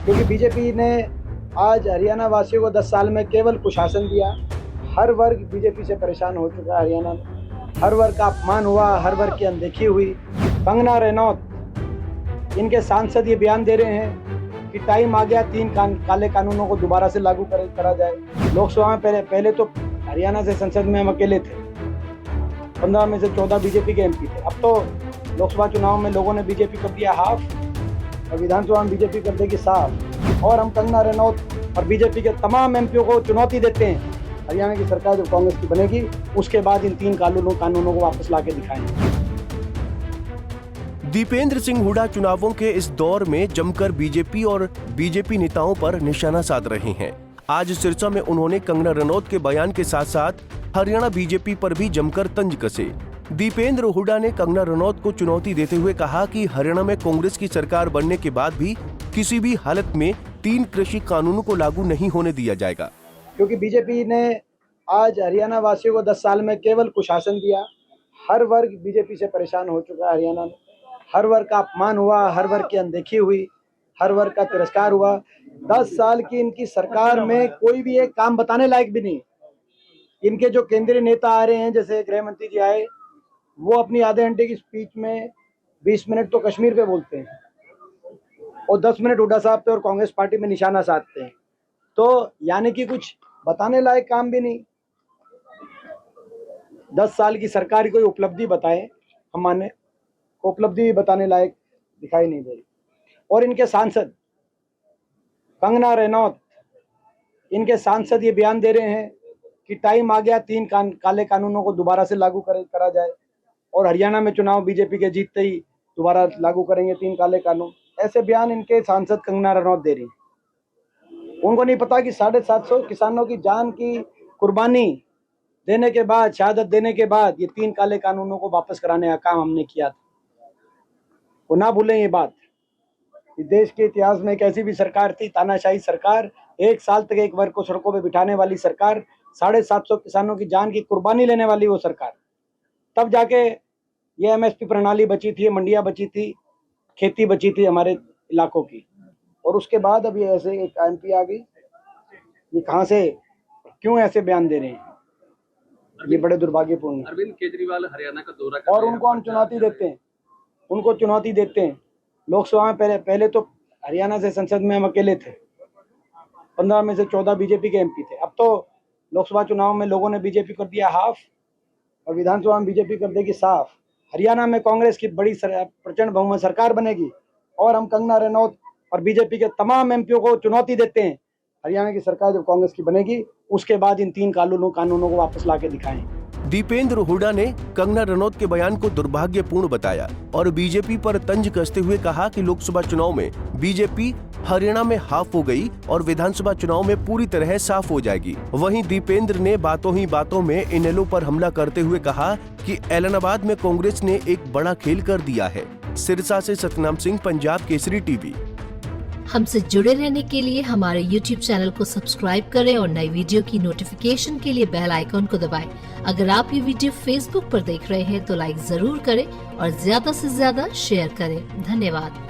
क्योंकि बीजेपी ने आज हरियाणा वासियों को 10 साल में केवल कुशासन दिया। हर वर्ग बीजेपी से परेशान हो चुका है हरियाणा में। हर वर्ग का अपमान हुआ, हर वर्ग की अनदेखी हुई। कंगना रनौत इनके सांसद ये बयान दे रहे हैं कि टाइम आ गया 3 काले कानूनों को दोबारा से लागू करा जाए। लोकसभा में पहले तो हरियाणा से संसद में हम अकेले थे, 15 में से 14 बीजेपी के एमपी थे। अब तो लोकसभा चुनाव में लोगों ने बीजेपी कर दिया हाफ और विधानसभा में बीजेपी कर देगी साफ। और हम कंगना रनौत और बीजेपी के तमाम एमपीओ को चुनौती देते हैं, हरियाणा की सरकार जब कांग्रेस की बनेगी उसके बाद इन 3 कानूनों को वापस लाके दिखाएंगे। दीपेंद्र सिंह हुड्डा चुनावों के इस दौर में जमकर बीजेपी और बीजेपी नेताओं पर निशाना साध रहे हैं। आज सिरसा में उन्होंने कंगना रनौत के बयान के साथ साथ हरियाणा बीजेपी पर भी जमकर तंज कसे। दीपेंद्र हुड्डा ने कंगना रनौत को चुनौती देते हुए कहा कि हरियाणा में कांग्रेस की सरकार बनने के बाद भी किसी भी हालत में 3 कृषि कानूनों को लागू नहीं होने दिया जाएगा। क्योंकि बीजेपी ने आज हरियाणा वासियों को 10 साल में केवल कुशासन दिया। हर वर्ग बीजेपी से परेशान हो चुका है हरियाणा में। हर वर्ग का अपमान हुआ, हर वर्ग की अनदेखी हुई, हर वर्ग का तिरस्कार हुआ। 10 साल की इनकी सरकार में कोई भी एक काम बताने लायक भी नहीं। इनके जो केंद्रीय नेता आ रहे हैं, जैसे गृह मंत्री जी आए, वो अपनी आधे घंटे की स्पीच में 20 मिनट तो कश्मीर पे बोलते हैं और 10 मिनट हुड्डा साहब पे और कांग्रेस पार्टी में निशाना साधते हैं। तो यानी कि कुछ बताने लायक काम भी नहीं। 10 साल की सरकार की कोई उपलब्धि बताएं, हम माने, उपलब्धि भी बताने लायक दिखाई नहीं दे रही। और इनके सांसद कंगना रनौत, इनके सांसद ये बयान दे रहे हैं कि टाइम आ गया 3 काले कानूनों को दोबारा से लागू करा जाए और हरियाणा में चुनाव बीजेपी के जीतते ही दोबारा लागू करेंगे 3 काले कानून। ऐसे बयान इनके सांसद कंगना रनौत दे रही हैं। उनको नहीं पता कि 750 किसानों की जान की कुर्बानी देने के बाद, शहादत देने के बाद ये 3 काले कानूनों को वापस कराने का काम हमने किया था। वो ना भूलें ये बात। देश के इतिहास में एक ऐसी भी सरकार थी, तानाशाही सरकार, 1 साल तक एक वर्ग को सड़कों पे बिठाने वाली सरकार, 750 किसानों की जान की कुर्बानी लेने वाली वो सरकार। तब जाके ये एमएसपी प्रणाली बची थी, मंडियां बची थी, खेती बची थी हमारे इलाकों की। और उसके बाद अब ये ऐसे एक एमपी आ गई। ये कहाँ से, क्यों ऐसे बयान दे रहे हैं? ये बड़े दुर्भाग्यपूर्ण है। अरविंद केजरीवाल हरियाणा का दौरा कर और उनको हम चुनौती देते हैं, उनको चुनौती देते हैं। लोकसभा में पहले तो हरियाणा से संसद में हम अकेले थे, 15 में से 14 बीजेपी के एमपी थे। अब तो लोकसभा चुनाव में लोगों ने बीजेपी कर दिया हाफ और विधानसभा में बीजेपी कर देगी साफ। हरियाणा में कांग्रेस की बड़ी प्रचंड बहुमत सरकार बनेगी और हम कंगना रनौत और बीजेपी के तमाम एमपीओ को चुनौती देते हैं, हरियाणा की सरकार जब कांग्रेस की बनेगी उसके बाद इन 3 कानूनों को वापस लाके दिखाएं। दीपेंद्र हुड्डा ने कंगना रनौत के बयान को दुर्भाग्यपूर्ण बताया और बीजेपी पर तंज कसते हुए कहा कि लोकसभा चुनाव में बीजेपी हरियाणा में हाफ हो गई और विधानसभा चुनाव में पूरी तरह साफ हो जाएगी। वहीं दीपेंद्र ने बातों ही बातों में इनेलो पर हमला करते हुए कहा कि ऐलनाबाद में कांग्रेस ने एक बड़ा खेल कर दिया है। सिरसा से सतनाम सिंह, पंजाब केसरी टीवी। हमसे जुड़े रहने के लिए हमारे YouTube चैनल को सब्सक्राइब करें और नई वीडियो की नोटिफिकेशन के लिए बेल आइकॉन को दबाएं। अगर आप ये वीडियो Facebook पर देख रहे हैं तो लाइक जरूर करें और ज्यादा से ज्यादा शेयर करें। धन्यवाद।